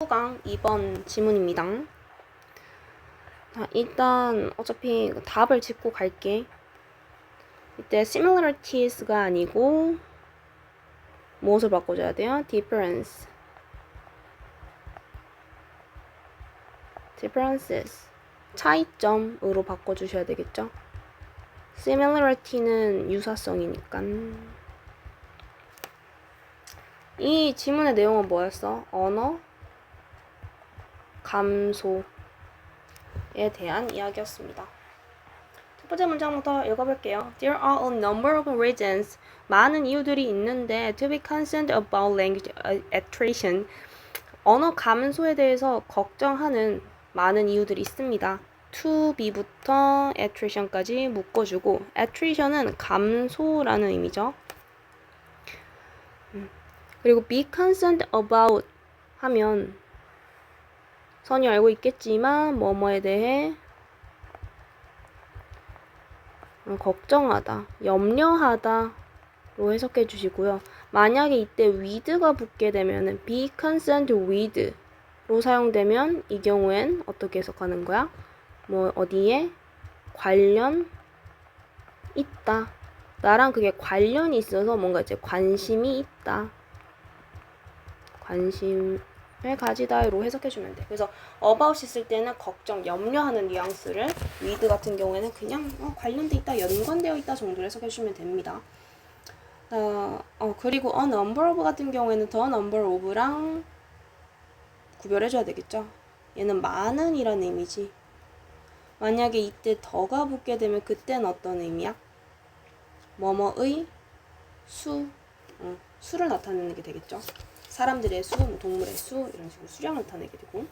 9강 2번 지문입니다. 자, 일단 어차피 답을 짚고 갈게. 이때 similaries가 아니고 무엇을 바꿔줘야 돼요? differences 차이점으로 바꿔주셔야 되겠죠? similarity는 유사성이니까. 이 지문의 내용은 뭐였어? 언어 감소에 대한 이야기였습니다. 첫 번째 문장부터 읽어볼게요. There are a number of reasons. 많은 이유들이 있는데 to be concerned about language attrition. 언어 감소에 대해서 걱정하는 많은 이유들이 있습니다. to be부터 attrition까지 묶어주고 attrition은 감소라는 의미죠. 그리고 be concerned about 하면 선이 알고 있겠지만 뭐뭐에 대해 걱정하다, 염려하다로 해석해 주시고요. 만약에 이때 with가 붙게 되면 be concerned with로 사용되면 이 경우엔 어떻게 해석하는 거야? 뭐 어디에 관련 있다. 나랑 그게 관련이 있어서 뭔가 이제 관심이 있다. 관심을 가지다로 해석해주면 돼. 그래서 about 있을 때는 걱정, 염려하는 뉘앙스를 with 같은 경우에는 그냥 관련돼 있다, 연관되어 있다 정도로 해석해주면 됩니다. 그리고 a number of 같은 경우에는 the number of랑 구별해줘야 되겠죠. 얘는 많은 이라는 의미지. 만약에 이때 더가 붙게 되면 그때는 어떤 의미야? 뭐뭐의 수를 나타내는 게 되겠죠. 사람들의 수, 동물의 수 이런 식으로 수량을 나타내게 되고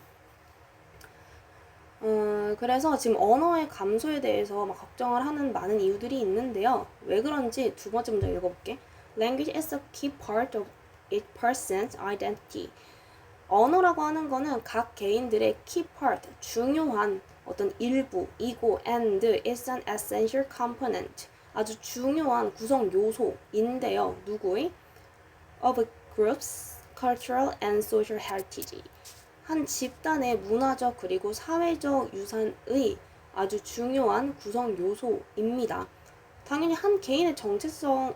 그래서 지금 언어의 감소에 대해서 막 걱정을 하는 많은 이유들이 있는데요. 왜 그런지 두 번째 문장 읽어볼게. Language is a key part of each person's identity. 언어라고 하는 거는 각 개인들의 key part, 중요한 어떤 일부이고 and is an essential component, 아주 중요한 구성 요소인데요. 누구의? Of a group's cultural and social heritage. 한 집단의 문화적 그리고 사회적 유산의 아주 중요한 구성 요소입니다. 당연히 한 개인의 정체성을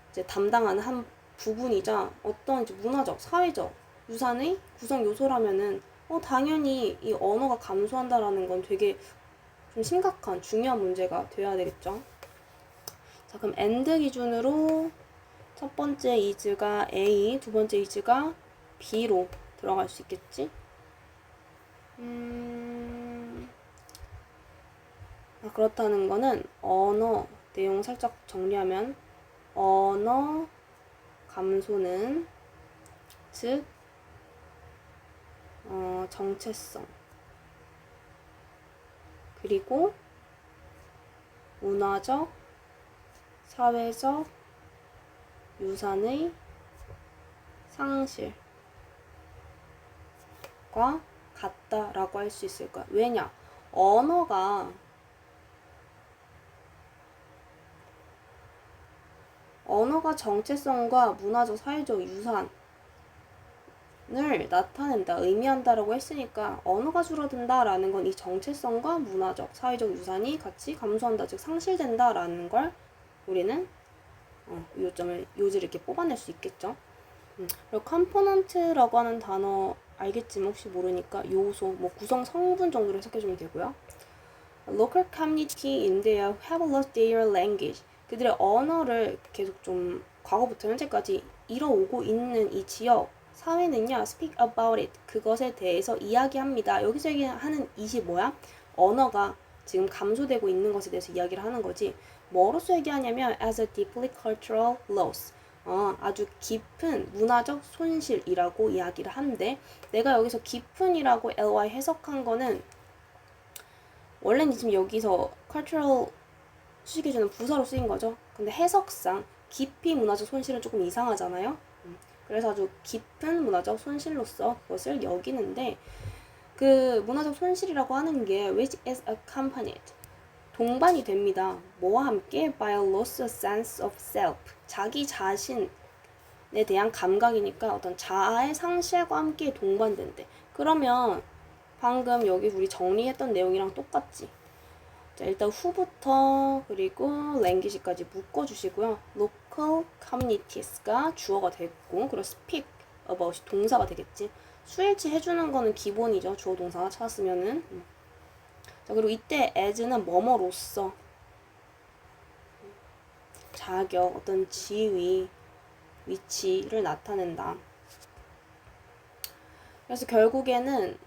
이제 담당하는 한 부분이자 어떤 이제 문화적, 사회적 유산의 구성 요소라면은 당연히 이 언어가 감소한다라는 건 되게 좀 심각한 중요한 문제가 되어야 되겠죠. 자, 그럼 and 기준으로 첫 번째 is가 A, 두 번째 is가 B로 들어갈 수 있겠지? 그렇다는 거는 언어 내용 살짝 정리하면 언어 감소는 즉 정체성 그리고 문화적, 사회적 유산의 상실과 같다라고 할 수 있을 거야. 왜냐? 언어가 정체성과 문화적, 사회적 유산을 나타낸다, 의미한다라고 했으니까 언어가 줄어든다라는 건 이 정체성과 문화적, 사회적 유산이 같이 감소한다, 즉 상실된다라는 걸 우리는 요점을 요지를 이렇게 뽑아낼 수 있겠죠. 그리고 컴포넌트라고 하는 단어 알겠지만 혹시 모르니까 요소, 뭐 구성 성분 정도로 해석해주면 되고요. Local community in there have lost their language. 그들의 언어를 계속 좀 과거부터 현재까지 이뤄오고 있는 이 지역 사회는요, speak about it. 그것에 대해서 이야기합니다. 여기서 얘기하는 it이 뭐야? 언어가 지금 감소되고 있는 것에 대해서 이야기를 하는 거지. 뭐로서 얘기하냐면 as a deeply cultural loss. 아주 깊은 문화적 손실이라고 이야기를 하는데 내가 여기서 깊은이라고 ly 해석한 거는 원래는 지금 여기서 cultural 수식해주는 부사로 쓰인 거죠. 근데 해석상 깊이 문화적 손실은 조금 이상하잖아요. 그래서 아주 깊은 문화적 손실로서 그것을 여기는데 그 문화적 손실이라고 하는 게 which is accompanied 동반이 됩니다. 뭐와 함께? by a loss of sense of self 자기 자신의 대한 감각이니까 어떤 자아의 상실과 함께 동반된대. 그러면 방금 여기 우리 정리했던 내용이랑 똑같지. 자, 일단 who부터 그리고 language까지 묶어주시고요. local communities가 주어가 됐고, 그리고 speak about이 동사가 되겠지. 수일치 해주는 거는 기본이죠. 주어 동사가 찾았으면은. 자, 그리고 이때 as는 뭐뭐로서 자격, 어떤 지위, 위치를 나타낸다. 그래서 결국에는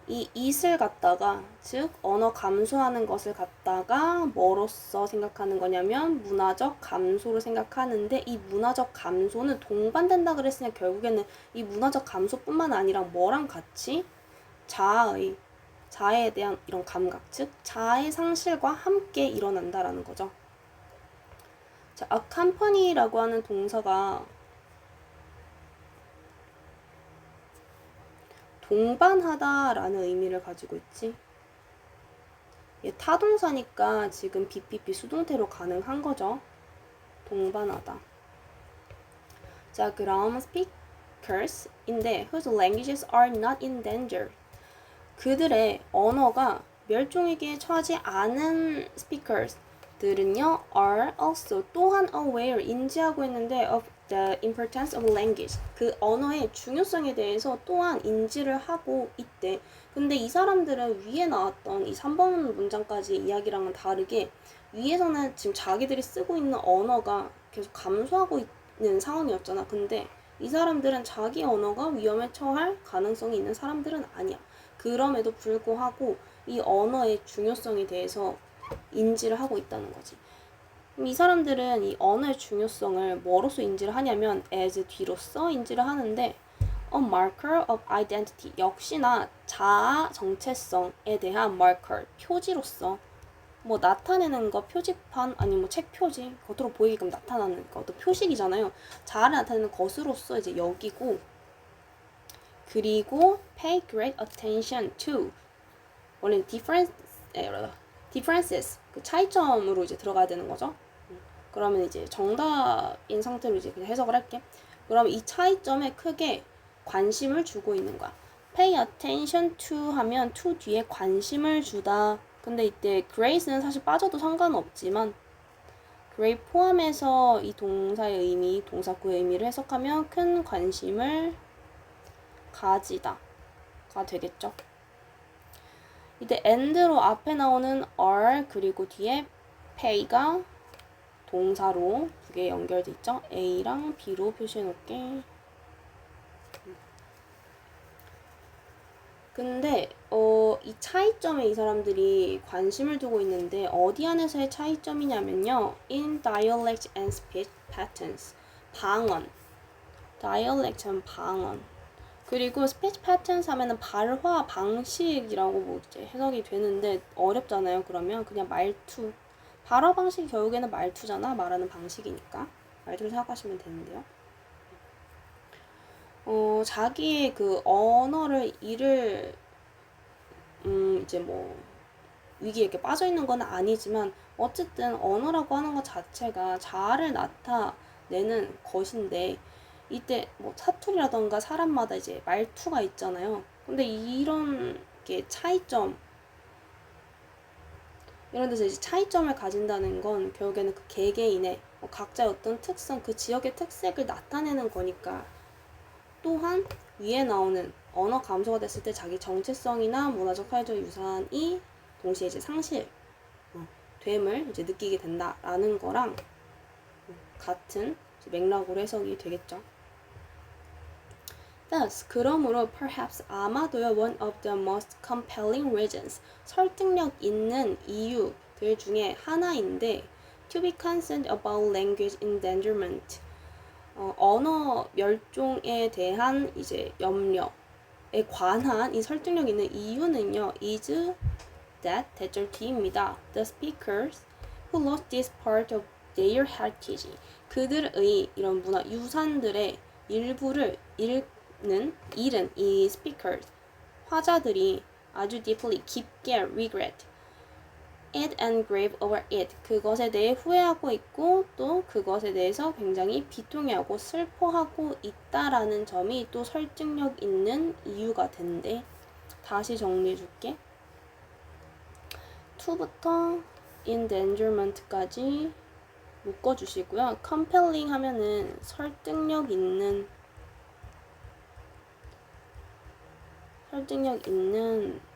이 it을 갖다가, 즉 언어 감소하는 것을 갖다가 뭐로서 생각하는 거냐면 문화적 감소로 생각하는데, 이 문화적 감소는 동반된다 그랬으니 결국에는 이 문화적 감소뿐만 아니라 뭐랑 같이 자아에 대한 이런 감각, 즉 자아의 상실과 함께 일어난다라는 거죠. 자, accompany라고 하는 동사가 동반하다라는 의미를 가지고 있지. 얘 타동사니까 지금 BPP 수동태로 가능한 거죠. 동반하다. 자, 그럼 speakers인데 whose languages are not in danger. 그들의 언어가 멸종위기에 처하지 않은 speakers들은요 are also 또한 aware 인지하고 있는데 of the importance of language. 그 언어의 중요성에 대해서 또한 인지를 하고 있대. 근데 이 사람들은 위에 나왔던 이 3번 문장까지 이야기랑은 다르게 위에서는 지금 자기들이 쓰고 있는 언어가 계속 감소하고 있는 상황이었잖아. 근데 이 사람들은 자기 언어가 위험에 처할 가능성이 있는 사람들은 아니야. 그럼에도 불구하고 이 언어의 중요성에 대해서 인지를 하고 있다는 거지. 이 사람들은 이 언어의 중요성을 뭐로서 인지를 하냐면 as 뒤로서 인지를 하는데 a marker of identity 역시나 자아 정체성에 대한 marker 표지로서 뭐 나타내는 거 표지판 아니면 뭐 책 표지 겉으로 보이게끔 나타나는 거 어떤 표식이잖아요. 자아를 나타내는 것으로서 이제 여기고 그리고 pay great attention to 원래 differences 그 차이점으로 이제 들어가야 되는 거죠. 그러면 이제 정답인 상태로 이제 그냥 해석을 할게. 그럼 이 차이점에 크게 관심을 주고 있는 거야. pay attention to 하면 to 뒤에 관심을 주다. 근데 이때 great는 사실 빠져도 상관없지만 great 포함해서 이 동사의 의미, 동사구의 의미를 해석하면 큰 관심을 가지다가 되겠죠. 이때 and로 앞에 나오는 are 그리고 뒤에 pay가 동사로 두 개 연결돼 있죠. A랑 B로 표시해 놓을게. 근데 이 차이점에 이 사람들이 관심을 두고 있는데 어디 안에서의 차이점이냐면요. in dialect and speech patterns. 방언. dialect는 방언. 그리고 speech patterns 하면은 발화 방식이라고 뭐 이제 해석이 되는데 어렵잖아요. 그러면 그냥 말투. 발화 방식이 결국에는 말투잖아. 말하는 방식이니까. 말투를 생각하시면 되는데요. 자기의 그 언어를 이제 뭐 위기에 이렇게 빠져 있는 건 아니지만 어쨌든 언어라고 하는 것 자체가 자아를 나타내는 것인데 이때 뭐 사투리라던가 사람마다 이제 말투가 있잖아요. 근데 이런 게 차이점 이런 데서 이제 차이점을 가진다는 건 결국에는 그 개개인의 각자의 어떤 특성, 그 지역의 특색을 나타내는 거니까 또한 위에 나오는 언어 감소가 됐을 때 자기 정체성이나 문화적 사회적 유산이 동시에 이제 상실 됨을 이제 느끼게 된다라는 거랑 같은 맥락으로 해석이 되겠죠. Thus, 그러므로 perhaps 아마도요 one of the most compelling reasons 설득력 있는 이유들 중에 하나인데 to be concerned about language endangerment 언어 멸종에 대한 이제 염려에 관한 이 설득력 있는 이유는요 is that 대절 D입니다. The speakers who lost this part of their heritage 그들의 이런 문화 유산들의 일부를 잃은 이 speakers 화자들이 아주 deeply 깊게 regret it and grieve over it. 그것에 대해 후회하고 있고 또 그것에 대해서 굉장히 비통해하고 슬퍼하고 있다라는 점이 또 설득력 있는 이유가 된대. 다시 정리해 줄게. to부터 endangerment까지 묶어주시고요. compelling 하면은 설득력 있는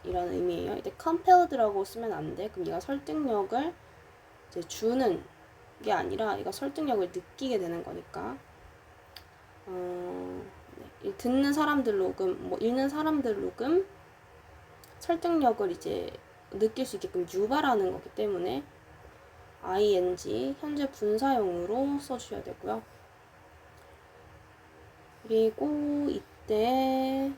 이라는 의미예요. 이때 compelled라고 쓰면 안 돼. 그럼 얘가 설득력을 이제 주는 게 아니라 얘가 설득력을 느끼게 되는 거니까. 네. 듣는 사람들로금, 읽는 사람들로금 설득력을 이제 느낄 수 있게끔 유발하는 거기 때문에 ing 현재 분사형으로 써주셔야 되고요. 그리고 이때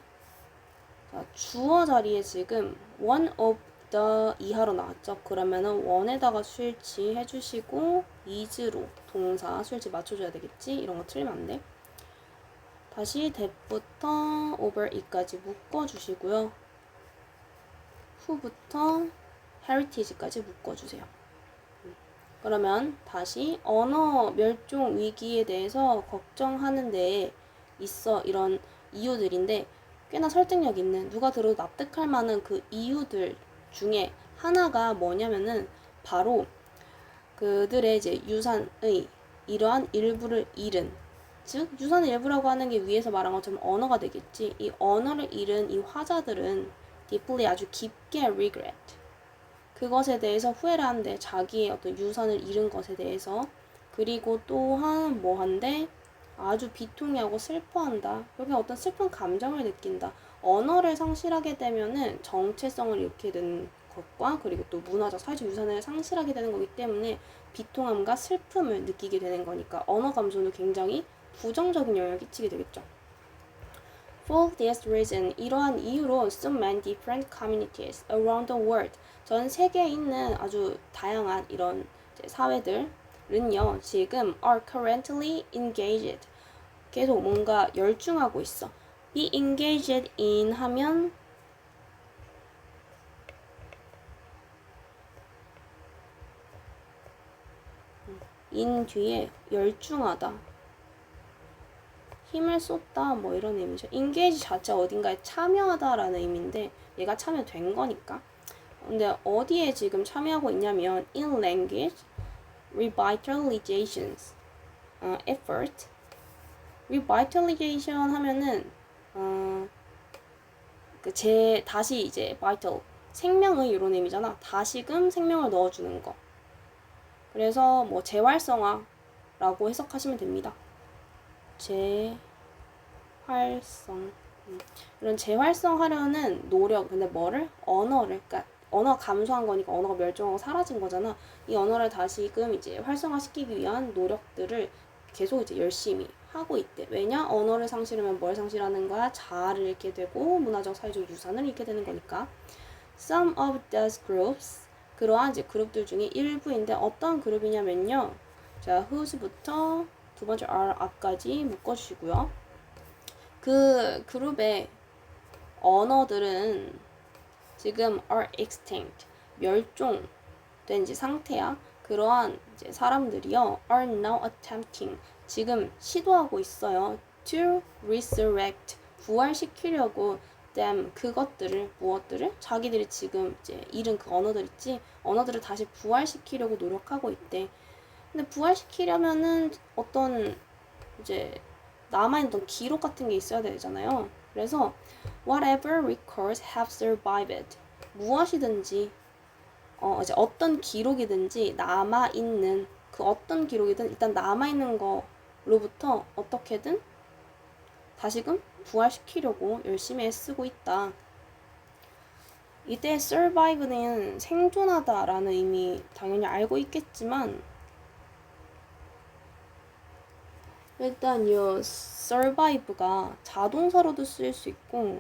자, 주어 자리에 지금 one of the 이하로 나왔죠. 그러면은 one에다가 수일치 해주시고 is로 동사 수일치 맞춰줘야 되겠지. 이런 거 틀리면 안 돼. 다시 that부터 over it까지 묶어주시고요. 후부터 heritage까지 묶어주세요. 그러면 다시 언어 멸종 위기에 대해서 걱정하는 데에 있어 이런 이유들인데 꽤나 설득력 있는 누가 들어도 납득할 만한 그 이유들 중에 하나가 뭐냐면은 바로 그들의 이제 유산의 이러한 일부를 잃은 즉 유산의 일부라고 하는 게 위에서 말한 것처럼 언어가 되겠지. 이 언어를 잃은 이 화자들은 deeply 아주 깊게 regret 그것에 대해서 후회를 한대. 자기의 어떤 유산을 잃은 것에 대해서. 그리고 또한 뭐한데 아주 비통해하고 슬퍼한다. 여기 어떤 슬픈 감정을 느낀다. 언어를 상실하게 되면은 정체성을 잃게 되는 것과 그리고 또 문화적 사회적 유산을 상실하게 되는 거기 때문에 비통함과 슬픔을 느끼게 되는 거니까 언어 감소는 굉장히 부정적인 영향을 끼치게 되겠죠. For this reason, 이러한 이유로 so many different communities around the world, 전 세계에 있는 아주 다양한 이런 사회들은요, 지금 are currently engaged, 계속 뭔가 열중하고 있어. be engaged in 하면 in 뒤에 열중하다, 힘을 쏟다 뭐 이런 의미죠. engage 자체 어딘가에 참여하다라는 의미인데 얘가 참여된 거니까. 근데 어디에 지금 참여하고 있냐면 in language revitalizations effort. revitalization 하면은 다시 이제 vital 생명의 이런 의미잖아. 다시금 생명을 넣어주는 거. 그래서 뭐 재활성화라고 해석하시면 됩니다. 재활성. 이런 재활성하려는 노력. 근데 뭐를? 언어를. 그러니까 언어 감소한 거니까 언어가 멸종하고 사라진 거잖아. 이 언어를 다시금 이제 활성화시키기 위한 노력들을 계속 이제 열심히 하고 있대. 왜냐? 언어를 상실하면 뭘 상실하는 거야? 자아를 잃게 되고 문화적 사회적 유산을 잃게 되는 거니까. Some of those groups, 그러한 이제 그룹들 중에 일부인데 어떤 그룹이냐면요. 자, whose부터 두 번째 r까지 묶어주시고요. 그 그룹의 언어들은 지금 are extinct, 멸종된 이제 상태야. 그러한 이제 사람들이요, are now attempting, 지금 시도하고 있어요. to resurrect, 부활시키려고 them, 그것들을, 무엇들을? 자기들이 지금 이제 잃은 그 언어들 있지? 언어들을 다시 부활시키려고 노력하고 있대. 근데 부활시키려면은 어떤 이제 남아있는 기록 같은 게 있어야 되잖아요. 그래서 whatever records have survived, 무엇이든지 이제 어떤 기록이든지 남아있는 그 어떤 기록이든 일단 남아있는 거로부터 어떻게든 다시금 부활시키려고 열심히 애쓰고 있다. 이때 survive는 생존하다라는 의미 당연히 알고 있겠지만 일단 이 survive가 자동사로도 쓰일 수 있고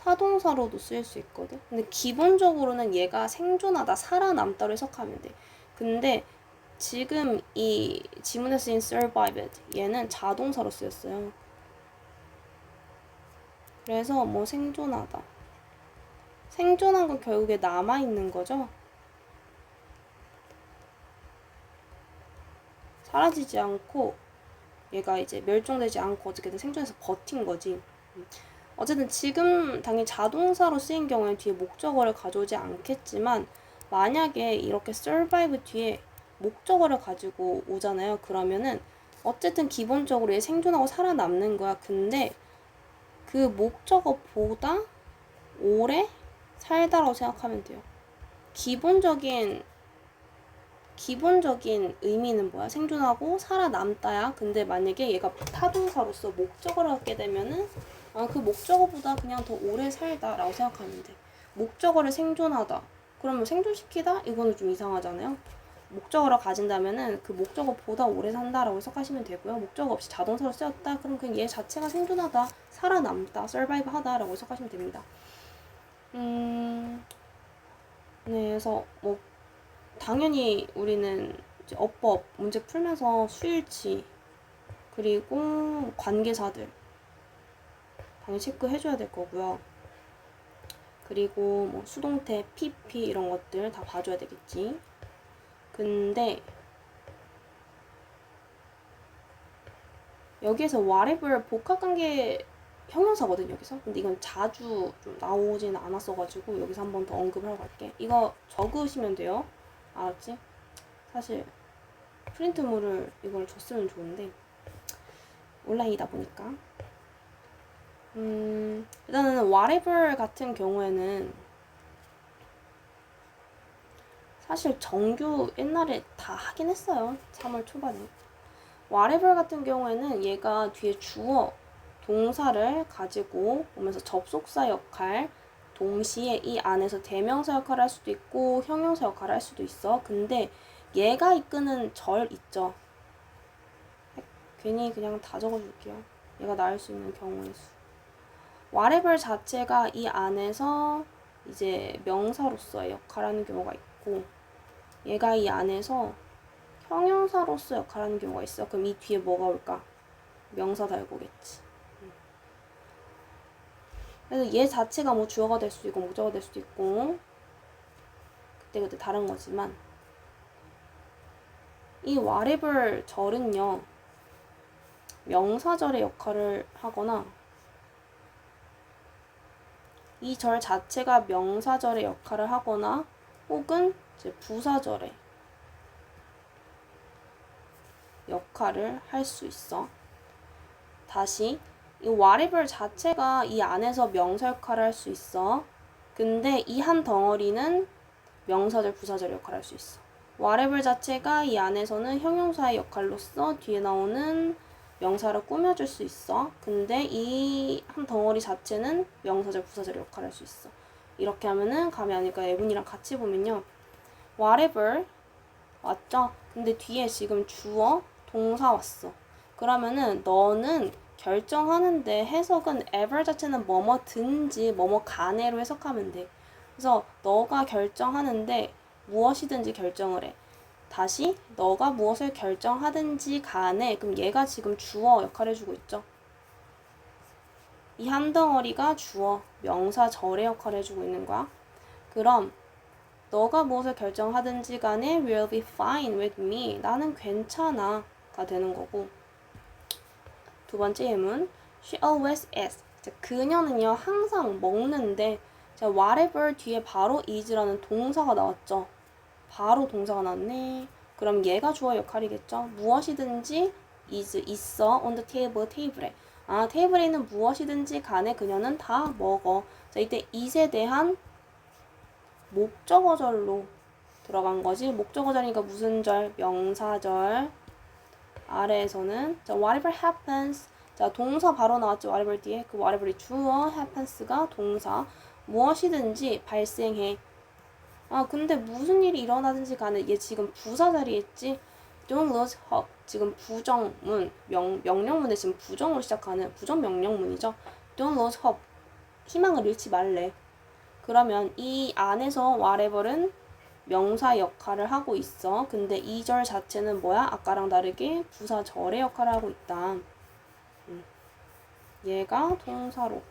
타동사로도 쓰일 수 있거든. 근데 기본적으로는 얘가 생존하다, 살아남다로 해석하면 돼. 근데 지금 이 지문에 쓰인 survived 얘는 자동사로 쓰였어요. 그래서 뭐 생존하다. 생존한 건 결국에 남아있는 거죠. 사라지지 않고 얘가 이제 멸종되지 않고 어떻게든 생존해서 버틴 거지. 어쨌든 지금 당연히 자동사로 쓰인 경우에 뒤에 목적어를 가져오지 않겠지만 만약에 이렇게 survive 뒤에 목적어를 가지고 오잖아요. 그러면은 어쨌든 기본적으로 얘 생존하고 살아남는 거야. 근데 그 목적어보다 오래 살다라고 생각하면 돼요. 기본적인 의미는 뭐야? 생존하고 살아남다야. 근데 만약에 얘가 타동사로서 목적어를 갖게 되면은 그 목적어보다 그냥 더 오래 살다라고 생각하면 돼. 목적어를 생존하다. 그러면 생존시키다? 이거는 좀 이상하잖아요. 목적어를 가진다면은 그 목적어보다 오래 산다라고 해석하시면 되고요. 목적어 없이 자동사로 쓰였다? 그럼 그냥 얘 자체가 생존하다, 살아남다, survive 하다라고 해석하시면 됩니다. 네, 그래서 뭐 당연히 우리는 이제 어법 문제 풀면서 수일치 그리고 관계사들 당연히 체크해줘야 될 거고요. 그리고 뭐 수동태, PP 이런 것들 다 봐줘야 되겠지. 근데 여기에서 whatever 복합관계 형용사거든요, 여기서. 근데 이건 자주 좀 나오지는 않았어가지고 여기서 한 번 더 언급을 하고 갈게. 이거 적으시면 돼요. 알았지? 사실 프린트물을 이걸 줬으면 좋은데 온라인이다 보니까 일단은 whatever 같은 경우에는 사실 정규 옛날에 다 하긴 했어요. 3월 초반에. whatever 같은 경우에는 얘가 뒤에 주어 동사를 가지고 오면서 접속사 역할 동시에 이 안에서 대명사 역할을 할 수도 있고 형용사 역할을 할 수도 있어. 근데 얘가 이끄는 절 있죠. 괜히 그냥 다 적어줄게요. 얘가 나올 수 있는 경우의 수. whatever 자체가 이 안에서 이제 명사로서의 역할을 하는 경우가 있고 얘가 이 안에서 형용사로서 역할을 하는 경우가 있어. 그럼 이 뒤에 뭐가 올까? 명사 달고 오겠지. 그래서 얘 자체가 뭐 주어가 될 수도 있고 목적어가 될 수도 있고 그때그때 다른 거지만 이 whatever 절은요 명사절의 역할을 하거나 이 절 자체가 명사절의 역할을 하거나 혹은 이제 부사절의 역할을 할 수 있어. 다시 이 whatever 자체가 이 안에서 명사 역할을 할 수 있어. 근데 이 한 덩어리는 명사절, 부사절 역할을 할 수 있어. whatever 자체가 이 안에서는 형용사의 역할로서 뒤에 나오는 명사를 꾸며줄 수 있어. 근데 이 한 덩어리 자체는 명사절, 부사절 역할을 할 수 있어. 이렇게 하면은 감이 아닐까. 예분이랑 같이 보면요. whatever 왔죠? 근데 뒤에 지금 주어, 동사 왔어. 그러면은 너는 결정하는데 해석은 ever 자체는 뭐뭐든지 뭐뭐 간에로 해석하면 돼. 그래서 너가 결정하는데 무엇이든지 결정을 해. 다시 너가 무엇을 결정하든지 간에 그럼 얘가 지금 주어 역할을 해주고 있죠. 이 한 덩어리가 주어, 명사, 절의 역할을 해주고 있는 거야. 그럼 너가 무엇을 결정하든지 간에 will be fine with me. 나는 괜찮아 가 되는 거고. 두 번째 예문 she always eats. 그녀는요 항상 먹는데 whatever 뒤에 바로 is라는 동사가 나왔죠. 바로 동사가 나왔네. 그럼 얘가 주어 역할이겠죠. 무엇이든지 is 있어 on the table 테이블에. 테이블에 있는 무엇이든지 간에 그녀는 다 먹어. 자 이때 it에 대한 목적어절로 들어간 거지. 목적어절이니까 무슨 절? 명사절. 아래에서는 자 whatever happens. 자 동사 바로 나왔죠. whatever 뒤에 그 whatever이 주어, happens가 동사. 무엇이든지 발생해. 근데 무슨 일이 일어나든지 간에 얘 지금 부사 자리에 있지. Don't lose hope. 지금 부정문, 명령문에 지금 부정으로 시작하는 부정 명령문이죠. Don't lose hope. 희망을 잃지 말래. 그러면 이 안에서 whatever는 명사 역할을 하고 있어. 근데 이 절 자체는 뭐야? 아까랑 다르게 부사절의 역할을 하고 있다. 얘가 동사로.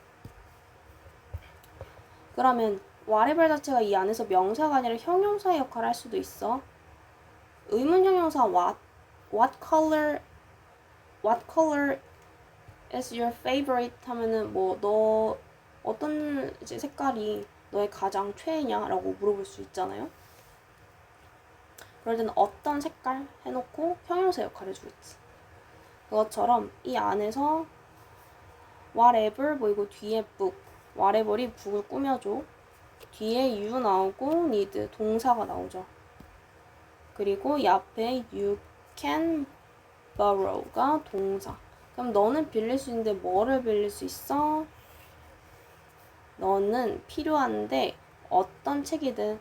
그러면 whatever 자체가 이 안에서 명사가 아니라 형용사의 역할을 할 수도 있어. 의문 형용사 what what color is your favorite 하면은 뭐 너 어떤 이제 색깔이 너의 가장 최애냐라고 물어볼 수 있잖아요. 그럴 때는 어떤 색깔 해놓고 형용사 역할을 해주겠지. 그것처럼 이 안에서 whatever 보이고 뒤에 book, whatever이 book을 꾸며줘. 뒤에 you 나오고 need 동사가 나오죠. 그리고 이 앞에 you can borrow가 동사. 그럼 너는 빌릴 수 있는데 뭐를 빌릴 수 있어? 너는 필요한데 어떤 책이든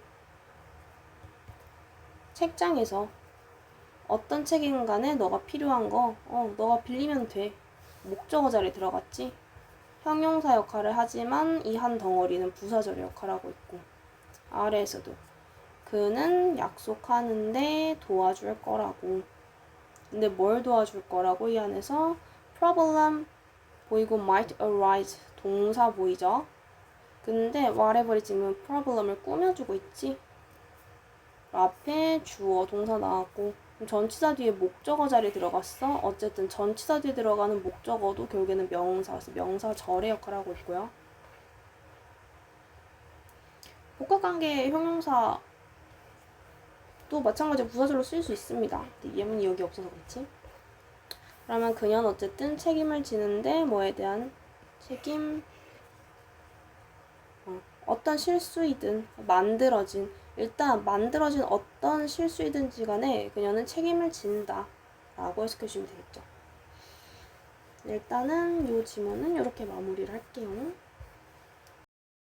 책장에서 어떤 책이든 간에 너가 필요한 거 너가 빌리면 돼. 목적어 자리에 들어갔지? 형용사 역할을 하지만 이 한 덩어리는 부사절의 역할을 하고 있고 아래에서도 그는 약속하는데 도와줄 거라고. 근데 뭘 도와줄 거라고? 이 안에서 problem 보이고 might arise 동사 보이죠? 근데 whatever이 지금 problem을 꾸며주고 있지? 앞에 주어 동사 나왔고 전치사 뒤에 목적어 자리에 들어갔어. 어쨌든 전치사 뒤에 들어가는 목적어도 결국에는 명사라서 명사절의 역할을 하고 있고요. 복합관계 형용사 또 마찬가지로 부사절로 쓸 수 있습니다. 근데 예문이 여기 없어서 그렇지. 그러면 그녀는 어쨌든 책임을 지는데 뭐에 대한 책임 어떤 실수이든 일단 만들어진 어떤 실수이든지 간에 그녀는 책임을 진다 라고 해석해주시면 되겠죠. 일단은 이 지문은 이렇게 마무리를 할게요.